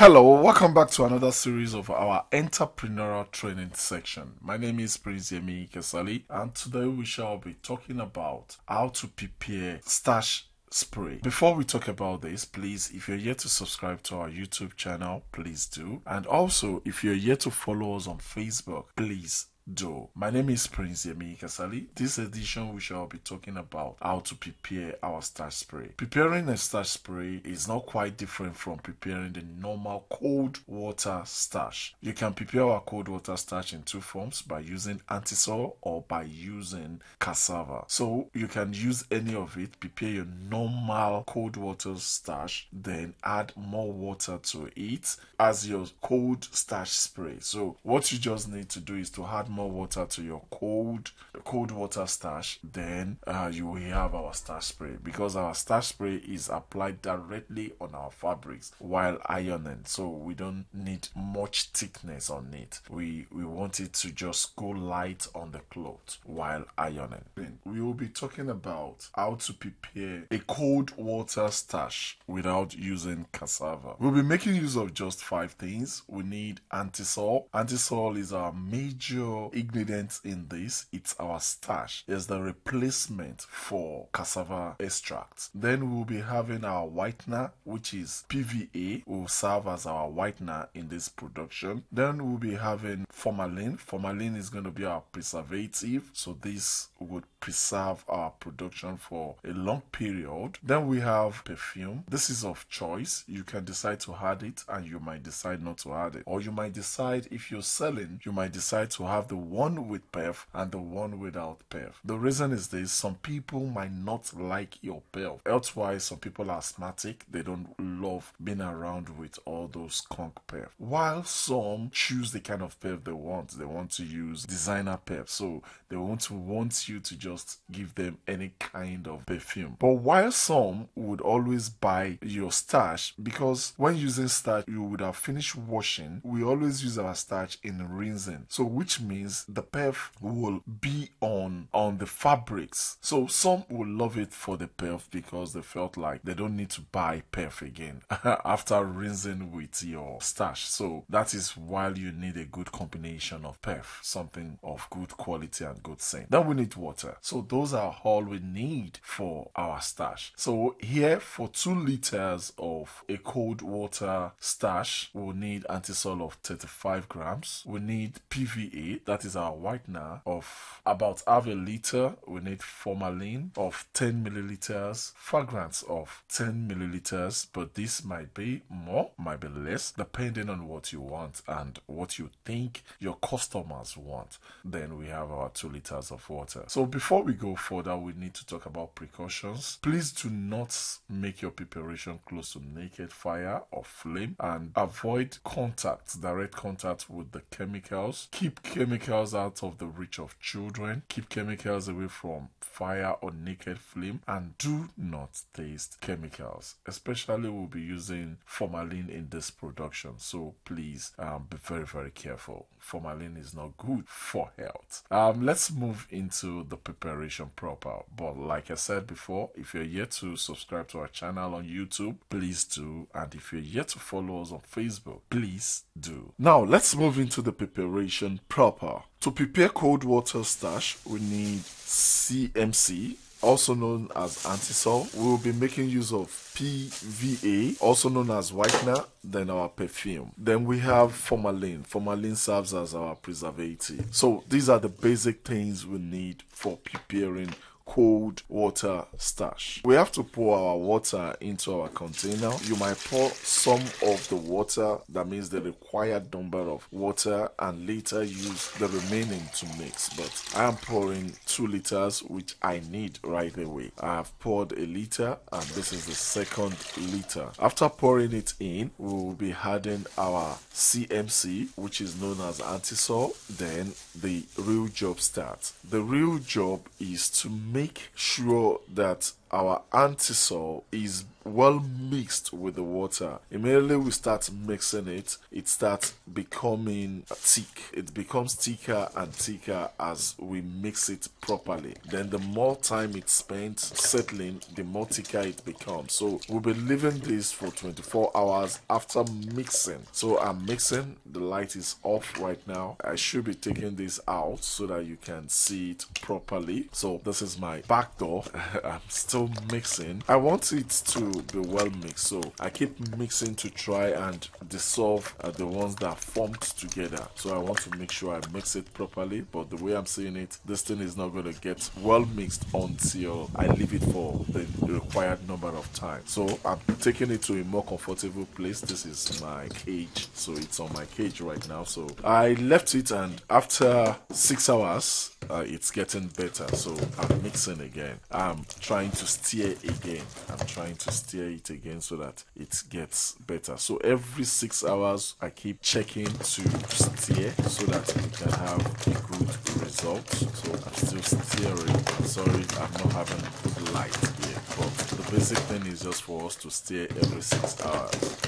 Hello, welcome back to another series of our entrepreneurial training section. My name is Prince Yemi Kesali, and today we shall be talking about how to prepare starch spray. Before we talk about this, please, if you're yet to subscribe to our YouTube channel, please do. And also, if you're yet to follow us on Facebook, please do. My name is Prince Yemi Kasali. This edition we shall be talking about how to prepare our starch spray. Preparing a starch spray is not quite different from preparing the normal cold water starch. You can prepare our cold water starch in two forms, by using antisol or by using cassava. So you can use any of it. Prepare your normal cold water starch, then add more water to it as your cold starch spray. So what you just need to do is to add more water to your cold water starch, then you will have our starch spray, because our starch spray is applied directly on our fabrics while ironing, so we don't need much thickness on it. We want it to just go light on the cloth while ironing. We will be talking about how to prepare a cold water starch without using cassava. We'll be making use of just 5 things. We need antisol. Antisol is our major ingredient in this. It's our starch. It's the replacement for cassava extract. Then we'll be having our whitener, which is PVA, will serve as our whitener in this production. Then we'll be having formalin. Formalin is going to be our preservative, so this would preserve our production for a long period. Then we have perfume. This is of choice. You can decide to add it, and you might decide not to add it, or you might decide, if you're selling, you might decide to have the one with perf and the one without perf. The reason is this: some people might not like your perf. Elsewise, some people are asthmatic, they don't love being around with all those skunk perf, while some choose the kind of perf they want. They want to use designer perf, so they want you to just give them any kind of perfume. But while some would always buy your starch, because when using starch you would have finished washing, we always use our starch in rinsing, so which means the perf will be on the fabrics. So some will love it for the perf because they felt like they don't need to buy perf again after rinsing with your starch. So that is why you need a good combination of perf, something of good quality and good scent. Then we need water. So those are all we need for our starch. So here, for 2 liters of a cold water starch, we'll need antisol of 35 grams. We need PVA, that is our whitener, of about half a liter. We need formalin of 10 milliliters, fragrance of 10 milliliters, but this might be more, might be less, depending on what you want and what you think your customers want. Then we have our 2 liters of water. So before we go further, we need to talk about precautions. Please do not make your preparation close to naked fire or flame, and avoid direct contact with the chemicals. Keep chemicals out of the reach of children. Keep chemicals away from fire or naked flame, and do not taste chemicals. Especially, we'll be using formalin in this production, so please be very, very careful. Formalin is not good for health. Let's move into the preparation proper. But like I said before, if you're yet to subscribe to our channel on YouTube, please do. And if you're yet to follow us on Facebook, please do. Now let's move into the preparation proper. To prepare cold water starch, we need CMC, also known as antisol. We will be making use of PVA, also known as whitener, then our perfume. Then we have formalin. Formalin serves as our preservative. So these are the basic things we need for preparing cold water starch. We have to pour our water into our container. You might pour some of the water, that means the required number of water, and later use the remaining to mix. But I am pouring 2 liters, which I need right away. I have poured a liter, and this is the second liter. After pouring it in, we will be adding our CMC, which is known as antisol. Then the real job starts. The real job is to make sure that our antisol is well mixed with the water, immediately we start mixing it, it starts becoming thick. It becomes thicker and thicker as we mix it properly. Then the more time it's spent settling, the more thicker it becomes. So we'll be leaving this for 24 hours after mixing. So I'm mixing, the light is off right now. I should be taking this out so that you can see it properly. So this is my back door. I'm still mixing. I want it to be well mixed, so I keep mixing to try and dissolve the ones that formed together. So I want to make sure I mix it properly, but the way I'm seeing it, this thing is not going to get well mixed until I leave it for the required number of time. So I'm taking it to a more comfortable place. This is my cage, so it's on my cage right now. So I left it, and after 6 hours it's getting better. So I'm mixing again. I'm trying to stir again. I'm trying to stir it again so that it gets better. So every 6 hours I keep checking to stir so that we can have a good result. So I'm still stirring. I'm sorry I'm not having good light here, but the basic thing is just for us to stir every 6 hours.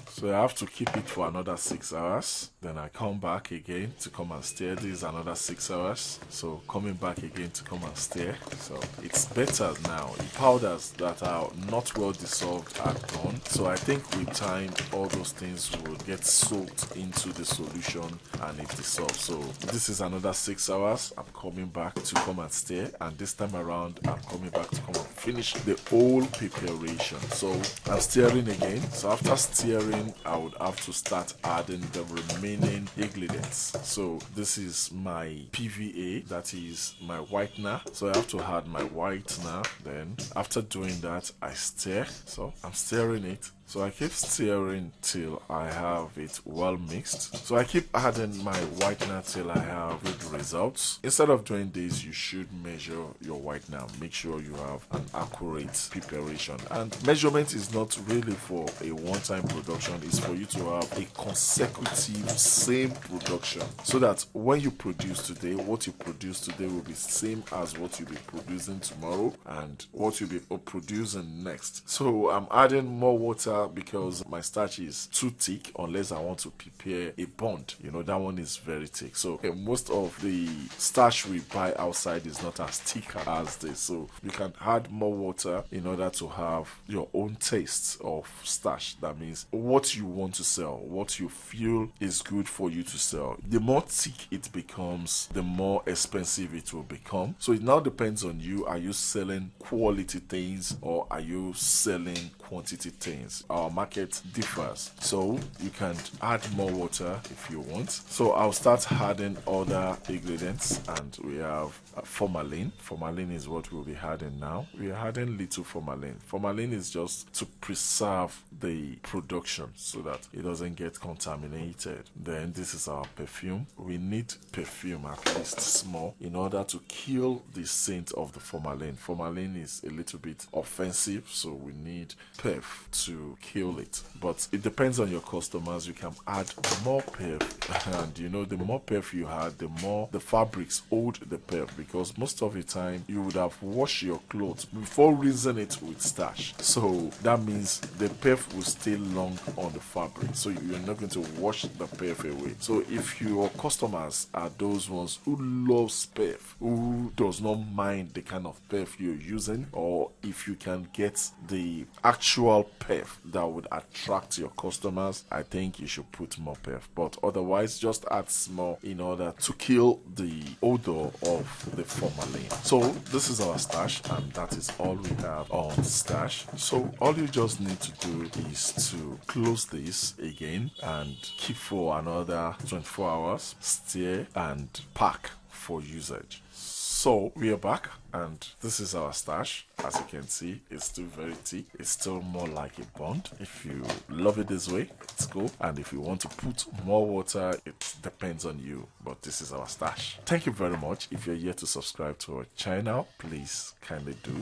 So I have to keep it for another 6 hours. Then I come back again to come and stir. This is another 6 hours. So coming back again to come and stir. So it's better now. The powders that are not well dissolved are gone. So I think with time all those things will get soaked into the solution and it dissolves. So this is another 6 hours. I'm coming back to come and stir, and this time around I'm coming back to come and finish the whole preparation. So I'm stirring again. So after stirring, I would have to start adding the remaining ingredients. So this is my PVA, that is my whitener. So I have to add my whitener. Then after doing that, I stir. So I'm stirring it. So I keep stirring till I have it well mixed. So I keep adding my whitener till I have good results. Instead of doing this, you should measure your whitener. Make sure you have an accurate preparation. And measurement is not really for a one-time production. It's for you to have a consecutive same production, so that when you produce today, what you produce today will be same as what you'll be producing tomorrow and what you'll be producing next. So I'm adding more water because my starch is too thick unless I want to prepare a bond. You know, that one is very thick. So most of the starch we buy outside is not as thick as this. So you can add more water in order to have your own taste of starch. That means what you want to sell, what you feel is good for you to sell. The more thick it becomes, the more expensive it will become. So it now depends on you. Are you selling quality things or are you selling quantity things? Our market differs, so you can add more water if you want. So I'll start adding other ingredients, and we have formalin. Formalin is what we'll be adding now. We are adding little formalin. Formalin is just to preserve the production so that it doesn't get contaminated. Then this is our perfume. We need perfume at least small in order to kill the scent of the formalin. Formalin is a little bit offensive, so we need perf to kill it. But it depends on your customers. You can add more perf, and you know, the more perf you add, the more the fabrics hold the perf, because most of the time you would have washed your clothes before rinsing it with starch. So that means the perf will stay long on the fabric, so you're not going to wash the perf away. So if your customers are those ones who loves perf, who does not mind the kind of perf you're using, or if you can get the actual perf that would attract your customers, I think you should put more perf. But otherwise, just add small in order to kill the odor of the formalin. So this is our starch, and that is all we have on starch. So all you just need to do is to close this again and keep for another 24 hours, stir and pack for usage. So we are back, and this is our starch. As you can see, it's still very thick. It's still more like a bond. If you love it this way, it's cool. And if you want to put more water, it depends on you. But this is our starch. Thank you very much. If you're yet to subscribe to our channel, please kindly do.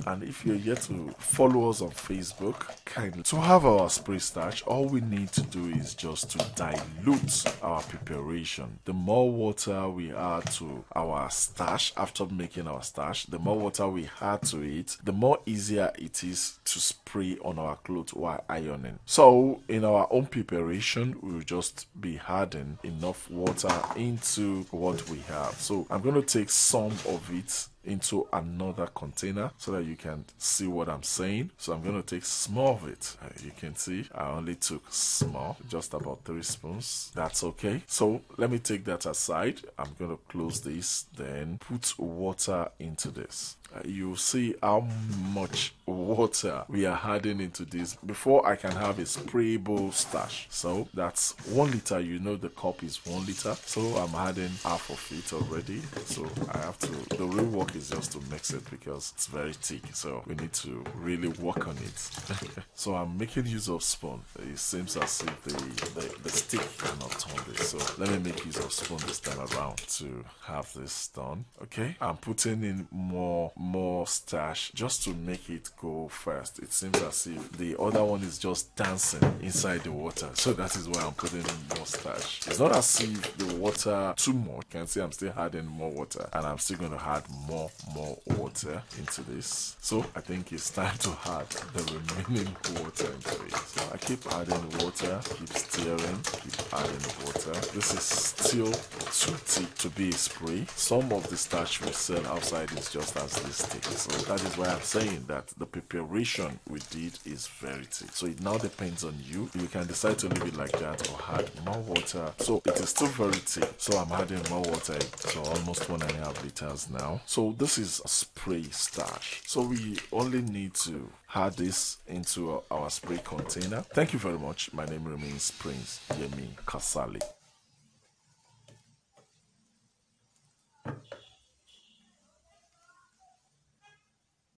And if you're yet to follow us on Facebook, kindly. To have our spray starch, all we need to do is just to dilute our preparation. The more water we add to our starch after making our starch, starch, the more water we add to it, the more easier it is to spray on our clothes while ironing. So in our own preparation, we will just be adding enough water into what we have. So I'm going to take some of it into another container so that you can see what I'm saying. So I'm going to take small of it. You can see I only took small, just about 3 spoons. That's okay. So let me take that aside. I'm going to close this, then put water into this. You see how much water we are adding into this before I can have a sprayable starch. So that's 1 liter. You know the cup is 1 liter. So I'm adding half of it already. So I have to, the real work is just to mix it because it's very thick. So we need to really work on it. So I'm making use of spoon. It seems as if the stick cannot turn this. So let me make use of spoon this time around to have this done. Okay. I'm putting in more starch just to make it go fast. It seems as if the other one is just dancing inside the water. So that is why I'm putting in more starch. It's not as if the water too much. You can see I'm still adding more water and I'm still going to add more water into this. So I think it's time to add the remaining water into it. So I keep adding water, keep stirring, keep adding water. This is still too thick to be a spray. Some of the starch we sell outside is just as this thick. So that is why I'm saying that the preparation we did is very thick. So it now depends on you. You can decide to leave it like that or add more water. So it is still very thick. So I'm adding more water. So almost 1.5 liters now. So this is a spray starch. So we only need to add this into our spray container. Thank you very much. My name remains Prince Yemi Kasali.